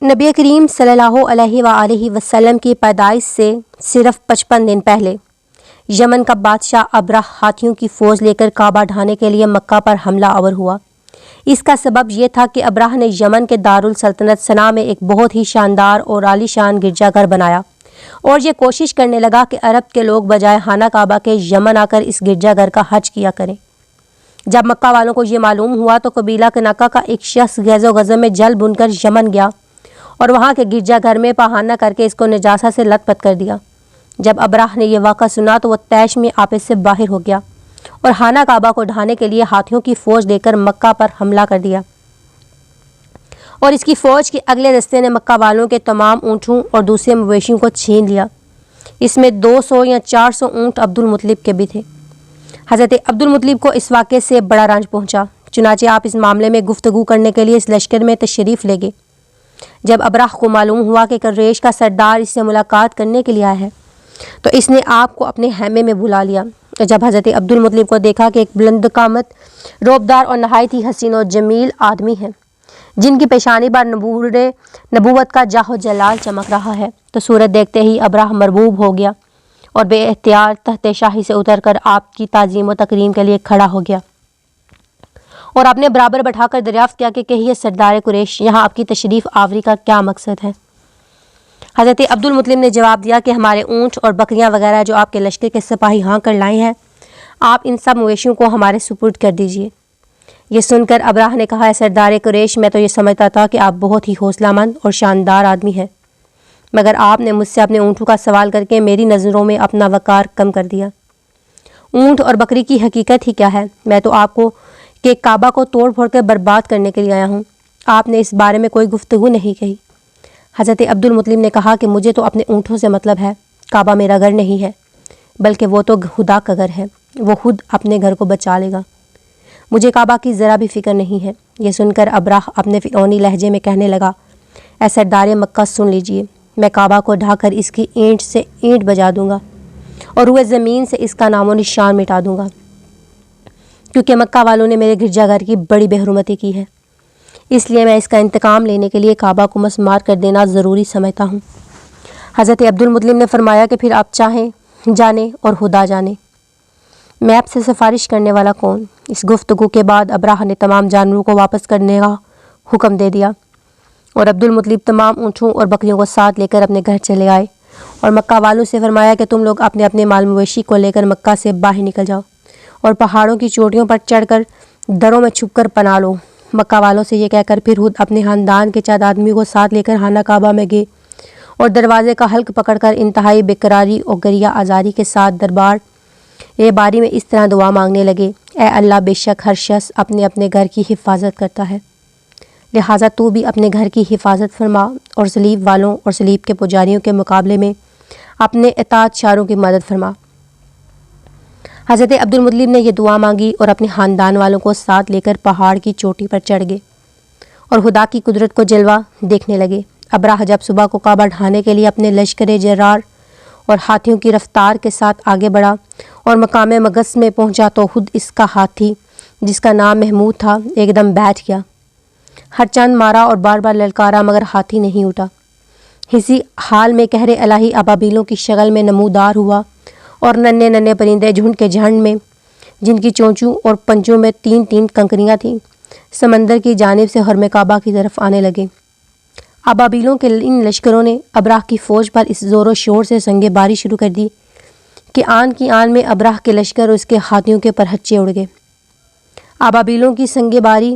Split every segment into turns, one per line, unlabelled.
نبی کریم صلی اللہ علیہ وآلہ وسلم کی پیدائش سے صرف 55 دن پہلے یمن کا بادشاہ ابرہ ہاتھیوں کی فوج لے کر کعبہ ڈھانے کے لیے مکہ پر حملہ آور ہوا۔ اس کا سبب یہ تھا کہ ابرہ نے یمن کے دارالسلطنت صنعا میں ایک بہت ہی شاندار اور عالی شان گرجا گھر بنایا اور یہ کوشش کرنے لگا کہ عرب کے لوگ بجائے خانہ کعبہ کے یمن آ کر اس گرجا گھر کا حج کیا کریں۔ جب مکہ والوں کو یہ معلوم ہوا تو قبیلہ کناکہ کا ایک شخص غیظ و غضب میں جل بن کر یمن گیا اور وہاں کے گرجا گھر میں پہانہ کر کے اس کو نجاست سے لت پت کر دیا۔ جب ابرہ نے یہ واقعہ سنا تو وہ طیش میں آپے سے باہر ہو گیا اور خانہ کعبہ کو ڈھانے کے لیے ہاتھیوں کی فوج لے کر مکہ پر حملہ کر دیا، اور اس کی فوج کے اگلے دستے نے مکہ والوں کے تمام اونٹوں اور دوسرے مویشیوں کو چھین لیا۔ اس میں 200 یا 400 اونٹ عبدالمطلب کے بھی تھے۔ حضرت عبدالمطلب کو اس واقعے سے بڑا رنج پہنچا، چنانچہ آپ اس معاملے میں گفتگو کرنے کے لیے اس لشکر میں تشریف لے گئے۔ جب ابرہ کو معلوم ہوا کہ قریش کا سردار اس سے ملاقات کرنے کے لیے آیا ہے تو اس نے آپ کو اپنے خیمے میں بلا لیا۔ جب حضرت عبدالمطلب کو دیکھا کہ ایک بلند قامت، روبدار اور نہایت ہی حسین و جمیل آدمی ہے جن کی پیشانی پر نبوت کا جاہ و جلال چمک رہا ہے، تو صورت دیکھتے ہی ابرہ مرعوب ہو گیا اور بے اختیار تخت شاہی سے اتر کر آپ کی تعظیم و تکریم کے لیے کھڑا ہو گیا اور آپ نے برابر بٹھا کر دریافت کیا کہ کہیے سردار قریش، یہاں آپ کی تشریف آوری کا کیا مقصد ہے؟ حضرت عبدالمطلب نے جواب دیا کہ ہمارے اونٹ اور بکریاں وغیرہ جو آپ کے لشکر کے سپاہی ہاں کر لائے ہیں، آپ ان سب مویشیوں کو ہمارے سپرد کر دیجیے۔ یہ سن کر ابرہ نے کہا، سردار قریش، میں تو یہ سمجھتا تھا کہ آپ بہت ہی حوصلہ مند اور شاندار آدمی ہیں، مگر آپ نے مجھ سے اپنے اونٹوں کا سوال کر کے میری نظروں میں اپنا وقار کم کر دیا۔ اونٹ اور بکری کی حقیقت ہی کیا ہے؟ میں تو آپ کو کہ کعبہ کو توڑ پھوڑ کر برباد کرنے کے لیے آیا ہوں، آپ نے اس بارے میں کوئی گفتگو نہیں کہی۔ حضرت عبدالمطلب نے کہا کہ مجھے تو اپنے اونٹوں سے مطلب ہے، کعبہ میرا گھر نہیں ہے، بلکہ وہ تو خدا کا گھر ہے، وہ خود اپنے گھر کو بچا لے گا، مجھے کعبہ کی ذرا بھی فکر نہیں ہے۔ یہ سن کر ابرہ اپنے فرعونی لہجے میں کہنے لگا، اے سردار مکہ سن لیجئے، میں کعبہ کو ڈھا کر اس کی اینٹ سے اینٹ بجا دوں گا اور روئے زمین سے اس کا نام و نشان مٹا دوں گا، کیونکہ مکہ والوں نے میرے گرجا گھر کی بڑی بے حرمتی کی ہے، اس لیے میں اس کا انتقام لینے کے لیے کعبہ کو مسمار کر دینا ضروری سمجھتا ہوں۔ حضرت عبدالمطلب نے فرمایا کہ پھر آپ چاہیں جانے اور خدا جانے، میں آپ سے سفارش کرنے والا کون؟ اس گفتگو کے بعد ابرہ نے تمام جانوروں کو واپس کرنے کا حکم دے دیا اور عبدالمطلب تمام اونٹوں اور بکریوں کو ساتھ لے کر اپنے گھر چلے آئے اور مکہ والوں سے فرمایا کہ تم لوگ اپنے اپنے مال مویشی کو لے کر مکہ سے باہر نکل جاؤ اور پہاڑوں کی چوٹیوں پر چڑھ کر دروں میں چھپ کر پناہ لو۔ مکہ والوں سے یہ کہہ کر پھر خود اپنے خاندان کے چند آدمیوں کو ساتھ لے کر خانہ کعبہ میں گئے اور دروازے کا حلق پکڑ کر انتہائی بےقراری اور گریہ آزاری کے ساتھ دربار باری میں اس طرح دعا مانگنے لگے، اے اللہ، بے شک ہر شخص اپنے اپنے گھر کی حفاظت کرتا ہے، لہٰذا تو بھی اپنے گھر کی حفاظت فرما اور صلیب والوں اور صلیب کے پجاریوں کے مقابلے میں اپنے اطاعت شاروں کی مدد فرما۔ حضرت عبدالمطلب نے یہ دعا مانگی اور اپنے خاندان والوں کو ساتھ لے کر پہاڑ کی چوٹی پر چڑھ گئے اور خدا کی قدرت کو جلوہ دیکھنے لگے۔ ابرہ جب صبح کو کعبہ ڈھانے کے لیے اپنے لشکر جرار اور ہاتھیوں کی رفتار کے ساتھ آگے بڑھا اور مقام مغص میں پہنچا تو خود اس کا ہاتھی، جس کا نام محمود تھا، ایک دم بیٹھ گیا۔ ہر چند مارا اور بار بار للکارا مگر ہاتھی نہیں اٹھا۔ اسی حال میں قہر الہی ابابیلوں کی شکل میں نمودار ہوا اور ننھے ننھے پرندے جھنڈ کے جھنڈ میں، جن کی چونچوں اور پنجوں میں 3 کنکریاں تھیں، سمندر کی جانب سے حرم کعبہ کی طرف آنے لگے۔ ابابیلوں کے ان لشکروں نے ابرہ کی فوج پر اس زور و شور سے سنگ باری شروع کر دی کہ آن کی آن میں ابرہ کے لشکر اور اس کے ہاتھیوں کے پرہچے اڑ گئے۔ ابابیلوں کی سنگ باری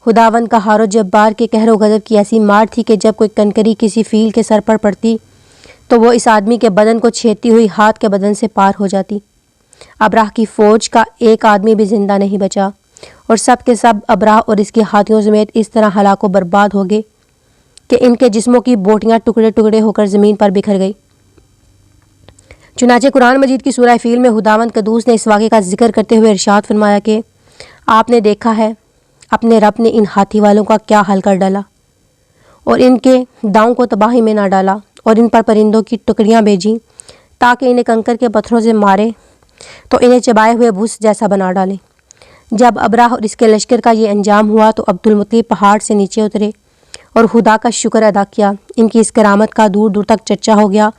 خداوند کا ہار و جبار کے قہر و غضب کی ایسی مار تھی کہ جب کوئی کنکری کسی فیل کے سر پر پڑتی تو وہ اس آدمی کے بدن کو چھیدتی ہوئی ہاتھ کے بدن سے پار ہو جاتی۔ ابرہ کی فوج کا ایک آدمی بھی زندہ نہیں بچا اور سب کے سب ابرہ اور اس کے ہاتھیوں سمیت اس طرح ہلاک و برباد ہو گئے کہ ان کے جسموں کی بوٹیاں ٹکڑے ٹکڑے ہو کر زمین پر بکھر گئی۔ چنانچہ قرآن مجید کی سورہ فیل میں خداوند قدوس نے اس واقعے کا ذکر کرتے ہوئے ارشاد فرمایا کہ آپ نے دیکھا ہے اپنے رب نے ان ہاتھی والوں کا کیا حل کر ڈالا اور ان کے داؤں کو تباہی میں نہ ڈالا اور ان پر پرندوں کی ٹکڑیاں بھیجیں تاکہ انہیں کنکر کے پتھروں سے مارے تو انہیں چبائے ہوئے بھوس جیسا بنا ڈالیں۔ جب ابرہ اور اس کے لشکر کا یہ انجام ہوا تو عبدالمطلب پہاڑ سے نیچے اترے اور خدا کا شکر ادا کیا۔ ان کی اس کرامت کا دور دور تک چرچا ہو گیا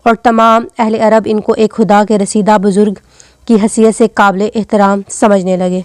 اور تمام اہل عرب ان کو ایک خدا کے رسیدہ بزرگ کی حیثیت سے قابل احترام سمجھنے لگے۔